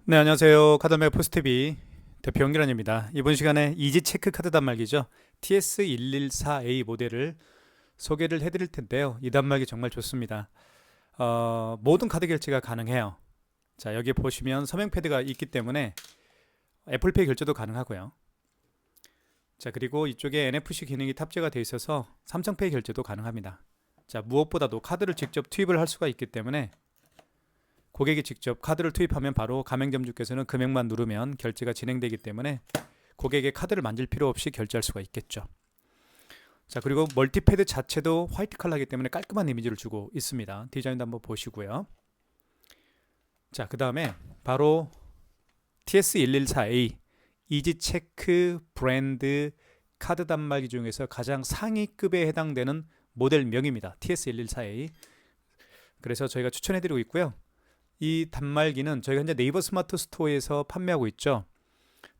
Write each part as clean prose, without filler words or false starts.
네, 안녕하세요. 카드메 포스트비 대표 연결원입니다. 이번 시간에 이지 체크 카드 단말기죠. TS114A 모델을 소개를 해드릴 텐데요. 이 단말기 정말 좋습니다. 모든 카드 결제가 가능해요. 자, 여기 보시면 서명 패드가 있기 때문에 애플페이 결제도 가능하고요. 자, 그리고 이쪽에 NFC 기능이 탑재가 되어 있어서 삼성페이 결제도 가능합니다. 자, 무엇보다도 카드를 직접 투입을 할 수가 있기 때문에 고객이 직접 카드를 투입하면 바로 가맹점주께서는 금액만 누르면 결제가 진행되기 때문에 고객의 카드를 만질 필요 없이 결제할 수가 있겠죠. 자, 그리고 멀티패드 자체도 화이트 컬러이기 때문에 깔끔한 이미지를 주고 있습니다. 디자인도 한번 보시고요. 자, 그 다음에 바로 TS114A 이지체크 브랜드 카드 단말기 중에서 가장 상위급에 해당되는 모델명입니다. TS114A. 그래서 저희가 추천해드리고 있고요. 이 단말기는 저희가 현재 네이버 스마트 스토어에서 판매하고 있죠.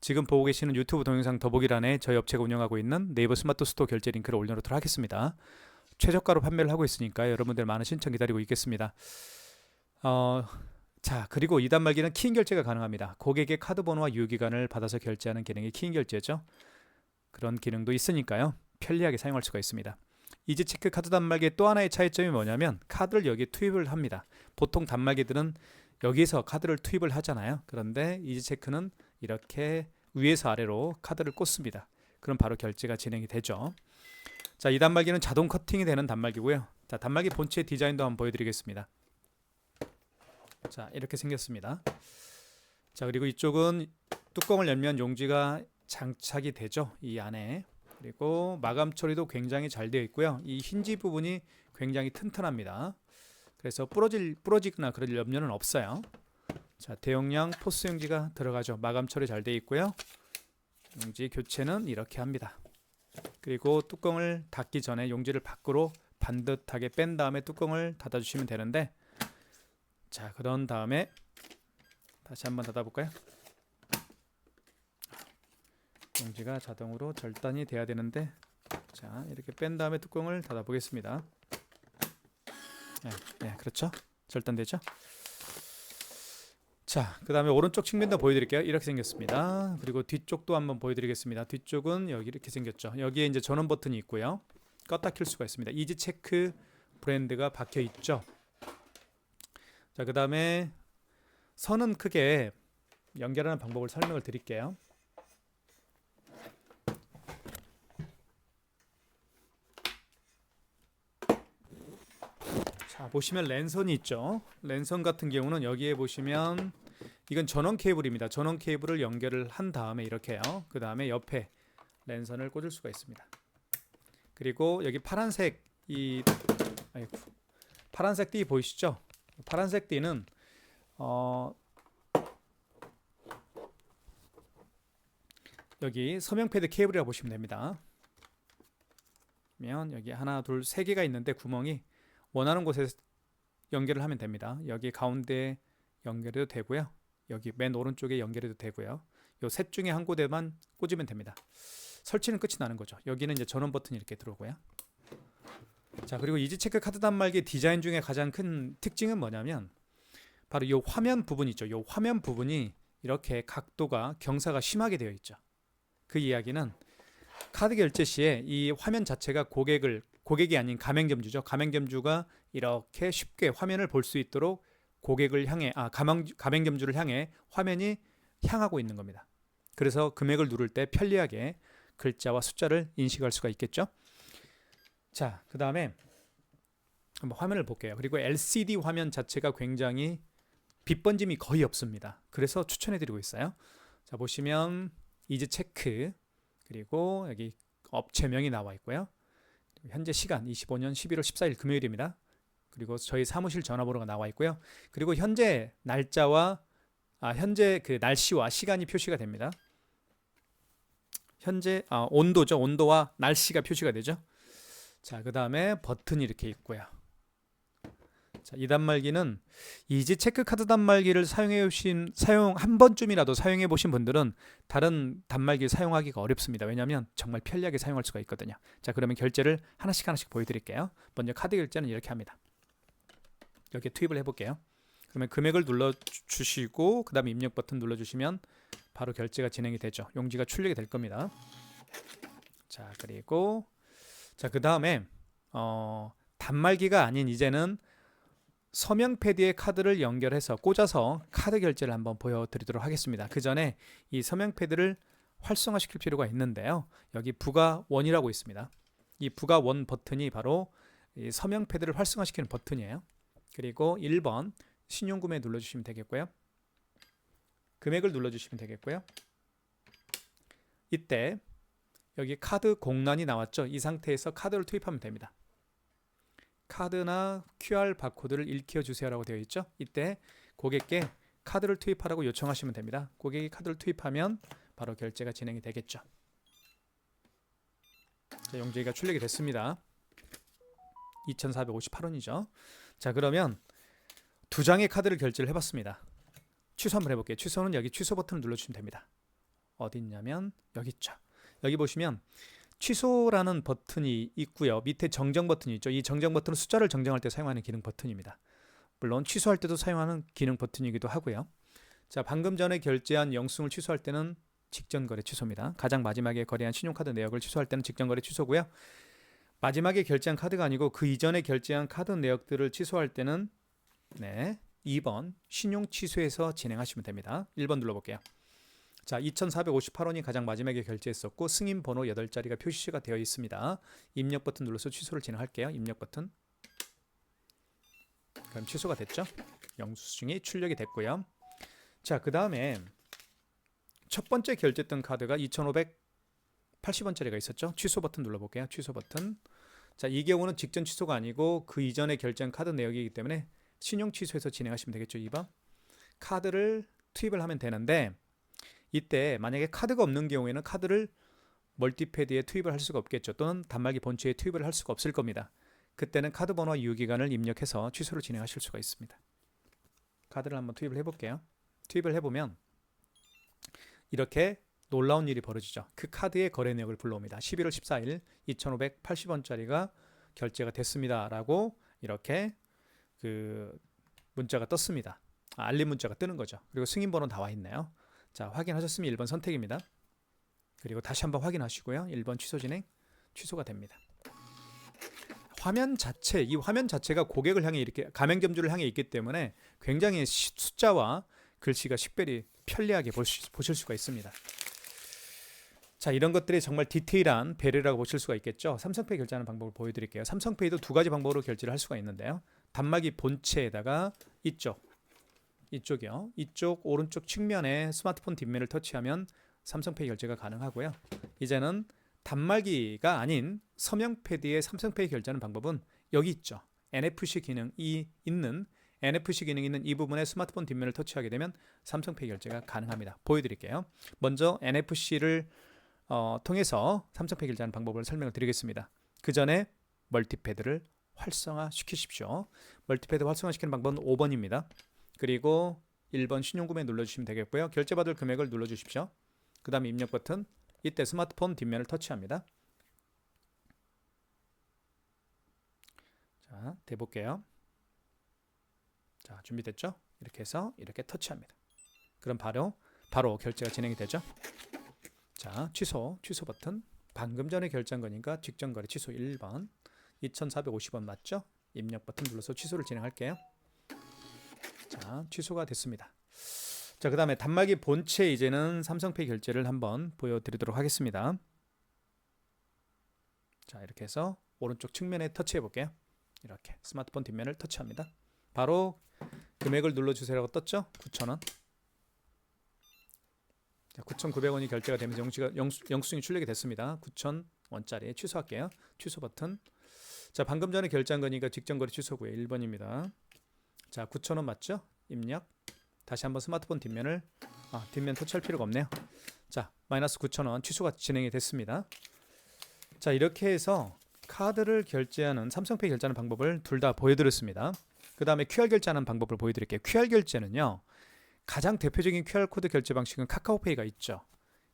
지금 보고 계시는 유튜브 동영상 더보기란에 저희 업체가 운영하고 있는 네이버 스마트 스토어 결제 링크를 올려놓도록 하겠습니다. 최저가로 판매를 하고 있으니까 여러분들 많은 신청 기다리고 있겠습니다. 자, 그리고 이 단말기는 키인 결제가 가능합니다. 고객의 카드 번호와 유효기간을 받아서 결제하는 기능이 키인 결제죠. 그런 기능도 있으니까요. 편리하게 사용할 수가 있습니다. 이지체크 카드 단말기의 또 하나의 차이점이 뭐냐면 카드를 여기에 투입을 합니다. 보통 단말기들은 여기서 카드를 투입을 하잖아요. 그런데 이지체크는 이렇게 위에서 아래로 카드를 꽂습니다. 그럼 바로 결제가 진행이 되죠. 자, 이 단말기는 자동 커팅이 되는 단말기고요. 자, 단말기 본체 디자인도 한번 보여드리겠습니다. 자, 이렇게 생겼습니다. 자, 그리고 이쪽은 뚜껑을 열면 용지가 장착이 되죠. 이 안에. 그리고 마감 처리도 굉장히 잘 되어 있고요. 이 힌지 부분이 굉장히 튼튼합니다. 그래서 부러지거나 그럴 염려는 없어요. 자, 대용량 포스 용지가 들어가죠. 마감 처리 잘 되어 있고요. 용지 교체는 이렇게 합니다. 그리고 뚜껑을 닫기 전에 용지를 밖으로 반듯하게 뺀 다음에 뚜껑을 닫아주시면 되는데, 자, 그런 다음에 다시 한번 닫아볼까요? 용지가 자동으로 절단이 돼야 되는데, 자, 이렇게 뺀 다음에 뚜껑을 닫아 보겠습니다. 네, 그렇죠. 절단되죠. 자, 그 다음에 오른쪽 측면도 보여드릴게요. 이렇게 생겼습니다. 그리고 뒤쪽도 한번 보여드리겠습니다. 뒤쪽은 여기 이렇게 생겼죠. 여기에 이제 전원 버튼이 있고요. 껐다 켤 수가 있습니다. 이지체크 브랜드가 박혀 있죠. 자, 그 다음에 선은 크게 연결하는 방법을 설명을 드릴게요. 자, 보시면 랜선이 있죠. 랜선 같은 경우는 여기에 보시면 이건 전원 케이블입니다. 전원 케이블을 연결을 한 다음에 이렇게요. 그 다음에 옆에 랜선을 꽂을 수가 있습니다. 그리고 여기 파란색 파란색 띠 보이시죠? 파란색 띠는 여기 서명 패드 케이블이라고 보시면 됩니다. 그러면 여기 하나, 둘, 세 개가 있는데 구멍이 원하는 곳에 연결을 하면 됩니다. 여기 가운데 연결해도 되고요. 여기 맨 오른쪽에 연결해도 되고요. 요 셋 중에 한 곳에만 꽂으면 됩니다. 설치는 끝이 나는 거죠. 여기는 이제 전원 버튼이 이렇게 들어오고요. 자, 그리고 이지체크 카드 단말기 디자인 중에 가장 큰 특징은 뭐냐면 바로 이 화면 부분 있죠. 이 화면 부분이 이렇게 각도가 경사가 심하게 되어 있죠. 그 이야기는 카드 결제 시에 이 화면 자체가 고객이 아닌 가맹점주죠. 가맹점주가 이렇게 쉽게 화면을 볼 수 있도록 고객을 향해 가맹점주를 향해 화면이 향하고 있는 겁니다. 그래서 금액을 누를 때 편리하게 글자와 숫자를 인식할 수가 있겠죠. 자, 그 다음에 한번 화면을 볼게요. 그리고 LCD 화면 자체가 굉장히 빛 번짐이 거의 없습니다. 그래서 추천해드리고 있어요. 자, 보시면 이지체크, 그리고 여기 업체명이 나와 있고요. 현재 시간 25년 11월 14일 금요일입니다. 그리고 저희 사무실 전화번호가 나와 있고요. 그리고 현재 날짜와 현재 그 날씨와 시간이 표시가 됩니다. 현재 온도죠. 온도와 날씨가 표시가 되죠. 자, 그 다음에 버튼이 이렇게 있고요. 자, 이 단말기는 이지체크 카드 단말기를 한 번쯤이라도 사용해 보신 분들은 다른 단말기를 사용하기가 어렵습니다. 왜냐하면 정말 편리하게 사용할 수가 있거든요. 자, 그러면 결제를 하나씩 보여드릴게요. 먼저 카드 결제는 이렇게 합니다. 여기에 투입을 해볼게요. 그러면 금액을 눌러주시고 그 다음에 입력 버튼 눌러주시면 바로 결제가 진행이 되죠. 용지가 출력이 될 겁니다. 자, 그리고 그 다음에 단말기가 아닌 이제는 서명 패드에 카드를 연결해서 꽂아서 카드 결제를 한번 보여드리도록 하겠습니다. 그 전에 이 서명 패드를 활성화시킬 필요가 있는데요. 여기 부가 원이라고 있습니다. 이 부가 원 버튼이 바로 이 서명 패드를 활성화시키는 버튼이에요. 그리고 1번 신용구매 눌러주시면 되겠고요. 금액을 눌러주시면 되겠고요. 이때 여기 카드 공란이 나왔죠. 이 상태에서 카드를 투입하면 됩니다. 카드나 QR 바코드를 일으켜 주세요라고 되어 있죠. 이때 고객께 카드를 투입하라고 요청하시면 됩니다. 고객이 카드를 투입하면 바로 결제가 진행이 되겠죠. 자, 용지가 출력이 됐습니다. 2,458원이죠. 자, 그러면 두 장의 카드를 결제를 해봤습니다. 취소 한번 해볼게요. 취소는 여기 취소 버튼을 눌러주시면 됩니다. 어디 있냐면 여기 있죠. 여기 보시면 취소라는 버튼이 있고요. 밑에 정정 버튼이 있죠. 이 정정 버튼은 숫자를 정정할 때 사용하는 기능 버튼입니다. 물론 취소할 때도 사용하는 기능 버튼이기도 하고요. 자, 방금 전에 결제한 영수증을 취소할 때는 직전 거래 취소입니다. 가장 마지막에 거래한 신용카드 내역을 취소할 때는 직전 거래 취소고요. 마지막에 결제한 카드가 아니고 그 이전에 결제한 카드 내역들을 취소할 때는 2번 신용 취소해서 진행하시면 됩니다. 1번 눌러볼게요. 자, 2,458원이 가장 마지막에 결제했었고 승인 번호 8자리가 표시가 되어 있습니다. 입력 버튼 눌러서 취소를 진행할게요. 입력 버튼. 그럼 취소가 됐죠? 영수증이 출력이 됐고요. 자, 그 다음에 첫 번째 결제했던 카드가 2,580원짜리가 있었죠? 취소 버튼 눌러볼게요. 취소 버튼. 자, 이 경우는 직전 취소가 아니고 그 이전에 결제한 카드 내역이기 때문에 신용 취소해서 진행하시면 되겠죠. 2번. 카드를 투입을 하면 되는데 이때 만약에 카드가 없는 경우에는 카드를 멀티패드에 투입을 할 수가 없겠죠. 또는 단말기 본체에 투입을 할 수가 없을 겁니다. 그때는 카드 번호와 유효기간을 입력해서 취소를 진행하실 수가 있습니다. 카드를 한번 투입을 해볼게요. 투입을 해보면 이렇게 놀라운 일이 벌어지죠. 그 카드의 거래 내역을 불러옵니다. 11월 14일 2,580원짜리가 결제가 됐습니다. 라고 이렇게 그 문자가 떴습니다. 알림 문자가 뜨는 거죠. 그리고 승인 번호는 나와 있네요. 자, 확인하셨으면 1번 선택입니다. 그리고 다시 한번 확인하시고요. 1번 취소 진행, 취소가 됩니다. 화면 자체, 이 화면 자체가 고객을 향해 이렇게 가맹점주를 향해 있기 때문에 굉장히 숫자와 글씨가 식별이 편리하게 보실 수가 있습니다. 자, 이런 것들이 정말 디테일한 배려라고 보실 수가 있겠죠. 삼성페이 결제하는 방법을 보여드릴게요. 삼성페이도 두 가지 방법으로 결제를 할 수가 있는데요. 단말기 본체에다가 이쪽이요. 이쪽 오른쪽 측면에 스마트폰 뒷면을 터치하면 삼성페이 결제가 가능하고요. 이제는 단말기가 아닌 서명 패드에 삼성페이 결제하는 방법은 여기 있죠. NFC 기능이 있는 이 부분에 스마트폰 뒷면을 터치하게 되면 삼성페이 결제가 가능합니다. 보여드릴게요. 먼저 NFC를 통해서 삼성페이 결제하는 방법을 설명을 드리겠습니다. 그 전에 멀티패드를 활성화시키십시오. 멀티패드 활성화시키는 방법은 5번입니다. 그리고 1번 신용구매 눌러주시면 되겠고요. 결제받을 금액을 눌러주십시오. 그 다음에 입력 버튼. 이때 스마트폰 뒷면을 터치합니다. 자, 대볼게요. 자, 준비됐죠? 이렇게 해서 이렇게 터치합니다. 그럼 바로 결제가 진행이 되죠. 자, 취소 버튼. 방금 전에 결제한 거니까 직전 거래 취소 1번. 2,450원 맞죠? 입력 버튼 눌러서 취소를 진행할게요. 자, 취소가 됐습니다. 자, 그 다음에 단말기 본체 이제는 삼성페이 결제를 한번 보여드리도록 하겠습니다. 자, 이렇게 해서 오른쪽 측면에 터치해 볼게요. 이렇게 스마트폰 뒷면을 터치합니다. 바로 금액을 눌러주세요라고 떴죠? 9,000원. 9,900원이 결제가 되면서 영수증이 출력이 됐습니다. 9,000원짜리 취소할게요. 취소 버튼. 자, 방금 전에 결제한 거니까 직전 거래 취소고요. 1번입니다. 자, 9,000원 맞죠? 입력. 다시 한번 스마트폰 뒷면을 뒷면 터치할 필요가 없네요. 자, 마이너스 9,000원 취소가 진행이 됐습니다. 자, 이렇게 해서 카드를 결제하는 삼성페이 결제하는 방법을 둘 다 보여드렸습니다. 그 다음에 QR 결제하는 방법을 보여드릴게요. QR 결제는요, 가장 대표적인 QR코드 결제 방식은 카카오페이가 있죠.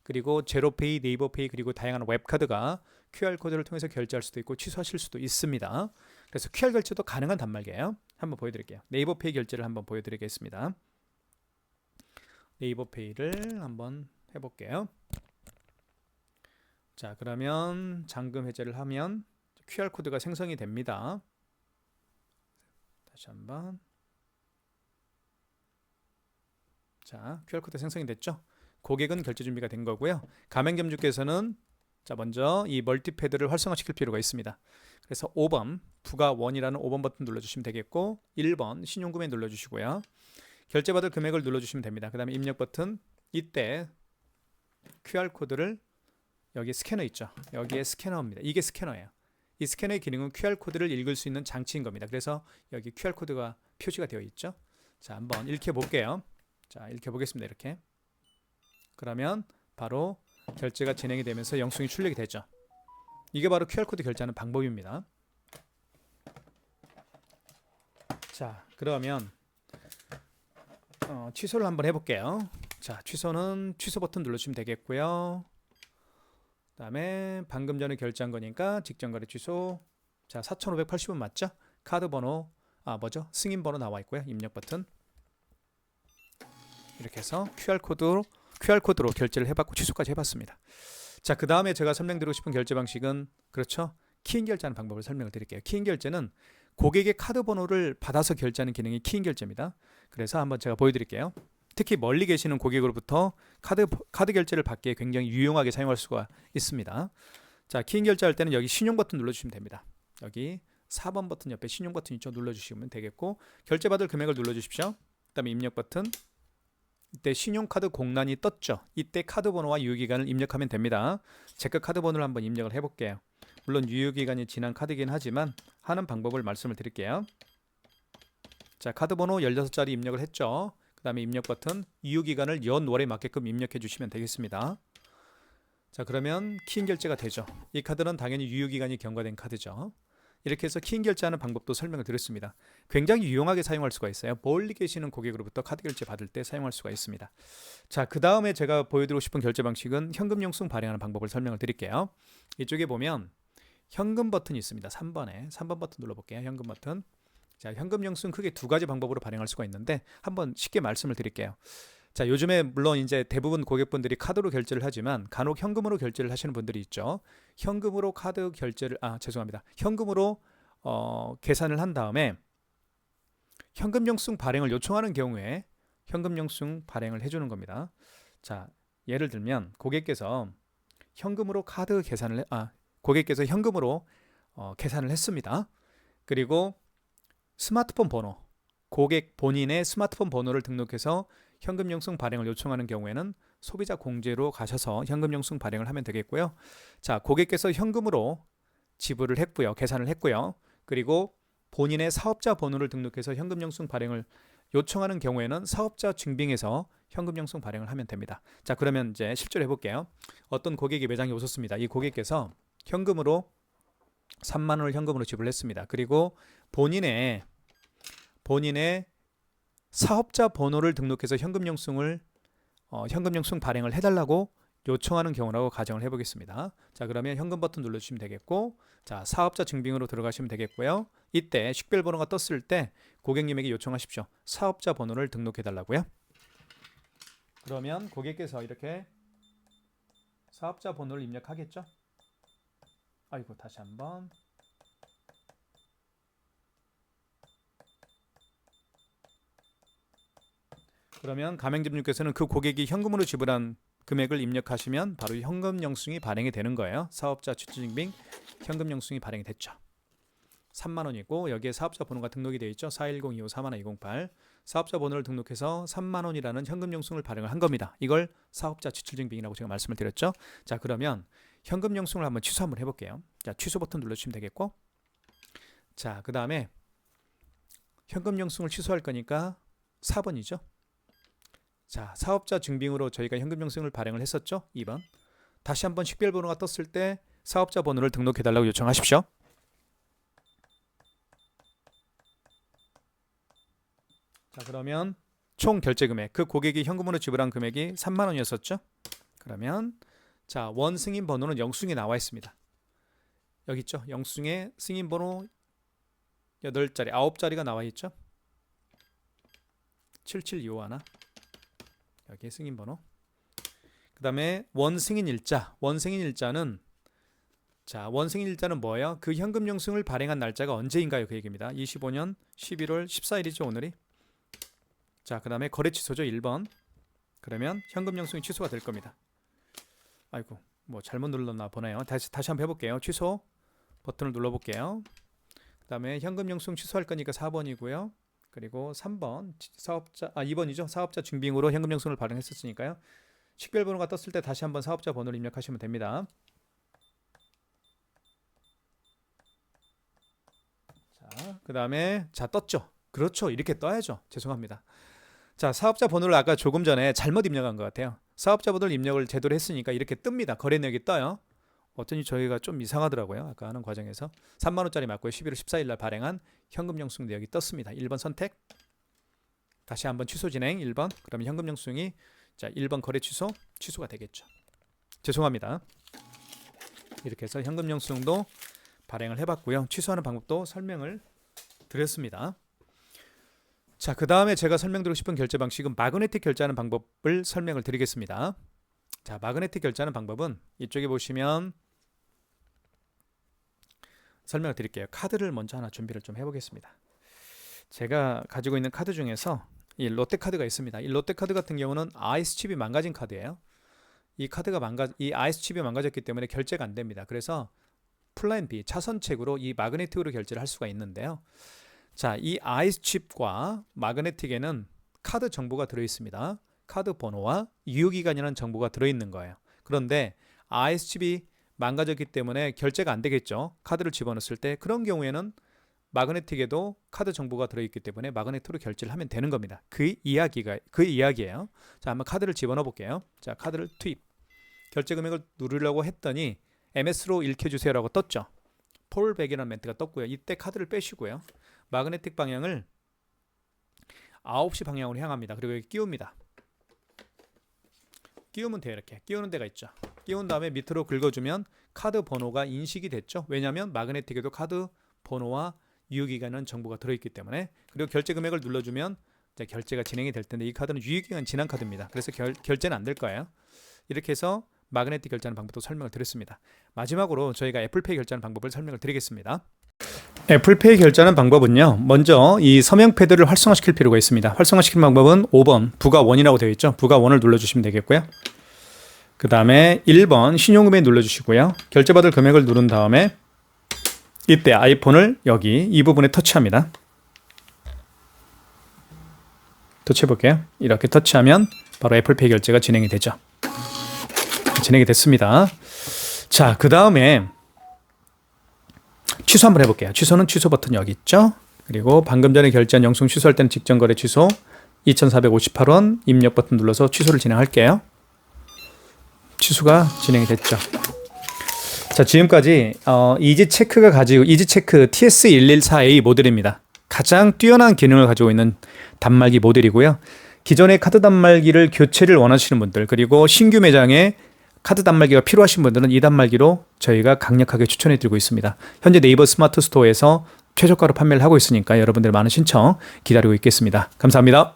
그리고 제로페이, 네이버페이, 그리고 다양한 웹카드가 QR코드를 통해서 결제할 수도 있고 취소하실 수도 있습니다. 그래서 QR 결제도 가능한 단말기예요. 한번 보여드릴게요. 네이버페이 결제를 한번 보여드리겠습니다. 네이버페이를 한번 해볼게요. 자, 그러면 잔금 해제를 하면 QR코드가 생성이 됩니다. 다시 한번. 자, QR코드 생성이 됐죠? 고객은 결제 준비가 된 거고요. 가맹점주께서는 자, 먼저 이 멀티패드를 활성화시킬 필요가 있습니다. 그래서 5번 부가 원이라는 5번 버튼 눌러주시면 되겠고 1번 신용구매 눌러주시고요. 결제받을 금액을 눌러주시면 됩니다. 그 다음에 입력 버튼, 이때 QR코드를 여기 스캐너 있죠. 여기에 스캐너입니다. 이게 스캐너예요. 이 스캐너의 기능은 QR코드를 읽을 수 있는 장치인 겁니다. 그래서 여기 QR코드가 표시가 되어 있죠. 자, 한번 읽혀 볼게요. 자, 읽혀 보겠습니다. 이렇게. 그러면 바로 결제가 진행이 되면서 영수증이 출력이 되죠. 이게 바로 QR코드 결제하는 방법입니다. 자, 그러면 취소를 한번 해볼게요. 자, 취소는 취소 버튼 눌러주시면 되겠고요. 그 다음에 방금 전에 결제한 거니까 직전거래 취소. 자, 4,580원 맞죠? 카드 번호, 승인 번호 나와 있고요. 입력 버튼. 이렇게 해서 QR코드로 결제를 해봤고 취소까지 해봤습니다. 자, 그 다음에 제가 설명드리고 싶은 결제 방식은 그렇죠. 키인 결제하는 방법을 설명을 드릴게요. 키인 결제는 고객의 카드 번호를 받아서 결제하는 기능이 키인 결제입니다. 그래서 한번 제가 보여드릴게요. 특히 멀리 계시는 고객으로부터 카드 결제를 받기에 굉장히 유용하게 사용할 수가 있습니다. 자, 키인 결제할 때는 여기 신용 버튼 눌러주시면 됩니다. 여기 4번 버튼 옆에 신용 버튼 있죠. 눌러주시면 되겠고 결제받을 금액을 눌러주십시오. 그 다음에 입력 버튼. 이때 신용카드 공란이 떴죠. 이때 카드 번호와 유효기간을 입력하면 됩니다. 제가 카드 번호를 한번 입력을 해볼게요. 물론 유효기간이 지난 카드이긴 하지만 하는 방법을 말씀을 드릴게요. 자, 카드 번호 16자리 입력을 했죠. 그 다음에 입력 버튼, 유효기간을 연월에 맞게끔 입력해 주시면 되겠습니다. 자, 그러면 키인 결제가 되죠. 이 카드는 당연히 유효기간이 경과된 카드죠. 이렇게 해서 키인 결제하는 방법도 설명을 드렸습니다. 굉장히 유용하게 사용할 수가 있어요. 멀리 계시는 고객으로부터 카드 결제 받을 때 사용할 수가 있습니다. 자, 그 다음에 제가 보여드리고 싶은 결제 방식은 현금 영수증 발행하는 방법을 설명을 드릴게요. 이쪽에 보면 현금 버튼이 있습니다. 3번 버튼 눌러볼게요. 현금 버튼. 자, 현금 영수증 크게 두 가지 방법으로 발행할 수가 있는데 한번 쉽게 말씀을 드릴게요. 자, 요즘에 물론 이제 대부분 고객분들이 카드로 결제를 하지만 간혹 현금으로 결제를 하시는 분들이 있죠. 현금으로 카드 결제를 현금으로 계산을 한 다음에 현금 영수증 발행을 요청하는 경우에 현금 영수증 발행을 해주는 겁니다. 자, 예를 들면 고객께서 현금으로 계산을 했습니다. 그리고 스마트폰 번호, 고객 본인의 스마트폰 번호를 등록해서 현금 영수증 발행을 요청하는 경우에는 소비자 공제로 가셔서 현금 영수증 발행을 하면 되겠고요. 자, 고객께서 현금으로 지불을 했고요. 계산을 했고요. 그리고 본인의 사업자 번호를 등록해서 현금 영수증 발행을 요청하는 경우에는 사업자 증빙해서 현금 영수증 발행을 하면 됩니다. 자, 그러면 이제 실제로 해볼게요. 어떤 고객이 매장에 오셨습니다. 이 고객께서 현금으로 3만 원을 현금으로 지불했습니다. 그리고 본인의 사업자 번호를 등록해서 현금 영수증 발행을 해달라고 요청하는 경우라고 가정을 해보겠습니다. 자, 그러면 현금 버튼 눌러주시면 되겠고, 자, 사업자 증빙으로 들어가시면 되겠고요. 이때 식별번호가 떴을 때 고객님에게 요청하십시오. 사업자 번호를 등록해달라고요. 그러면 고객께서 이렇게 사업자 번호를 입력하겠죠. 다시 한번. 그러면 가맹점주께서는 그 고객이 현금으로 지불한 금액을 입력하시면 바로 현금 영수증이 발행이 되는 거예요. 사업자 취득증빙 현금 영수증이 발행이 됐죠. 3만 원이고 여기에 사업자 번호가 등록이 되어 있죠. 4102541-208 사업자 번호를 등록해서 3만 원이라는 현금 영수증을 발행을 한 겁니다. 이걸 사업자 취득증빙이라고 제가 말씀을 드렸죠. 자, 그러면 현금 영수증을 한번 취소 한번 해볼게요. 자, 취소 버튼 눌러주시면 되겠고, 자, 그 다음에 현금 영수증을 취소할 거니까 4번이죠. 자, 사업자 증빙으로 저희가 현금 영수증을 발행을 했었죠. 2번. 다시 한번 식별번호가 떴을 때 사업자 번호를 등록해달라고 요청하십시오. 자, 그러면 총 결제 금액, 그 고객이 현금으로 지불한 금액이 3만 원이었었죠. 그러면 자, 원 승인 번호는 영수증에 나와 있습니다. 여기 있죠. 영수증에 승인 번호 8자리, 9자리가 나와 있죠. 7725 하나. 여기 승인 번호. 그 다음에 원승인일자. 원승인일자는 원승인일자는 뭐예요? 그 현금 영수증을 발행한 날짜가 언제인가요? 그 얘기입니다. 25년 11월 14일이죠 오늘이. 자, 그 다음에 거래 취소죠 1번. 그러면 현금 영수증이 취소가 될 겁니다. 아이고 뭐 잘못 눌렀나 보네요. 다시 한번 해볼게요. 취소 버튼을 눌러볼게요. 그 다음에 현금 영수증 취소할 거니까 4번이고요. 그리고 3번 2번이죠. 사업자 증빙으로 현금 영수증을 발행했었으니까요. 식별번호가 떴을 때 다시 한번 사업자 번호를 입력하시면 됩니다. 자, 그 다음에 떴죠. 그렇죠. 이렇게 떠야죠. 죄송합니다. 자, 사업자 번호를 아까 조금 전에 잘못 입력한 것 같아요. 사업자 번호를 입력을 제대로 했으니까 이렇게 뜹니다. 거래 내역이 떠요. 어쩐지 저희가 좀 이상하더라고요. 아까 하는 과정에서 3만원짜리 맞고요. 11월 14일 날 발행한 현금 영수증 내역이 떴습니다. 1번 선택. 다시 한번 취소 진행 1번. 그러면 현금 영수증이 1번 거래 취소가 되겠죠. 죄송합니다. 이렇게 해서 현금 영수증도 발행을 해봤고요. 취소하는 방법도 설명을 드렸습니다. 자, 그 다음에 제가 설명드리고 싶은 결제 방식은 마그네틱 결제하는 방법을 설명을 드리겠습니다. 자, 마그네틱 결제하는 방법은 이쪽에 보시면 설명을 드릴게요. 카드를 먼저 하나 준비를 좀 해보겠습니다. 제가 가지고 있는 카드 중에서 이 롯데카드가 있습니다. 이 롯데카드 같은 경우는 아이스칩이 망가진 카드예요. 이 아이스칩이 망가졌기 때문에 결제가 안 됩니다. 그래서 플랜 B, 차선책으로 이 마그네틱으로 결제를 할 수가 있는데요. 자, 이 아이스칩과 마그네틱에는 카드 정보가 들어있습니다. 카드 번호와 유효기간이라는 정보가 들어있는 거예요. 그런데 아이스칩이 망가졌기 때문에 결제가 안 되겠죠. 카드를 집어넣었을 때. 그런 경우에는 마그네틱에도 카드 정보가 들어있기 때문에 마그네틱으로 결제를 하면 되는 겁니다. 그 이야기예요. 자, 한번 카드를 집어넣어 볼게요. 자, 카드를 투입. 결제 금액을 누르려고 했더니 MS로 읽혀주세요라고 떴죠. 폴백이라는 멘트가 떴고요. 이때 카드를 빼시고요. 마그네틱 방향을 9시 방향으로 향합니다. 그리고 여기 끼웁니다. 끼우면 돼요. 이렇게 끼우는 데가 있죠. 끼운 다음에 밑으로 긁어주면 카드 번호가 인식이 됐죠. 왜냐하면 마그네틱에도 카드 번호와 유효기간은 정보가 들어있기 때문에. 그리고 결제 금액을 눌러주면 이제 결제가 진행이 될 텐데 이 카드는 유효기간 지난 카드입니다. 그래서 결제는 안 될 거예요. 이렇게 해서 마그네틱 결제하는 방법도 설명을 드렸습니다. 마지막으로 저희가 애플페이 결제하는 방법을 설명을 드리겠습니다. 애플페이 결제하는 방법은요. 먼저 이 서명 패드를 활성화시킬 필요가 있습니다. 활성화시키는 방법은 5번 부가 1이라고 되어 있죠. 부가 1을 눌러주시면 되겠고요. 그 다음에 1번 신용금액 눌러주시고요. 결제받을 금액을 누른 다음에 이때 아이폰을 여기 이 부분에 터치합니다. 터치해볼게요. 이렇게 터치하면 바로 애플페이 결제가 진행이 되죠. 진행이 됐습니다. 자, 그 다음에 취소 한번 해볼게요. 취소는 취소 버튼 여기 있죠. 그리고 방금 전에 결제한 영수증 취소할 때는 직전 거래 취소 2,458원 입력 버튼 눌러서 취소를 진행할게요. 취소가 진행이 됐죠. 자, 지금까지 이지체크가 가지고 이지체크 TS114A 모델입니다. 가장 뛰어난 기능을 가지고 있는 단말기 모델이고요. 기존의 카드 단말기를 교체를 원하시는 분들, 그리고 신규 매장에 카드 단말기가 필요하신 분들은 이 단말기로 저희가 강력하게 추천해 드리고 있습니다. 현재 네이버 스마트 스토어에서 최저가로 판매를 하고 있으니까 여러분들 많은 신청 기다리고 있겠습니다. 감사합니다.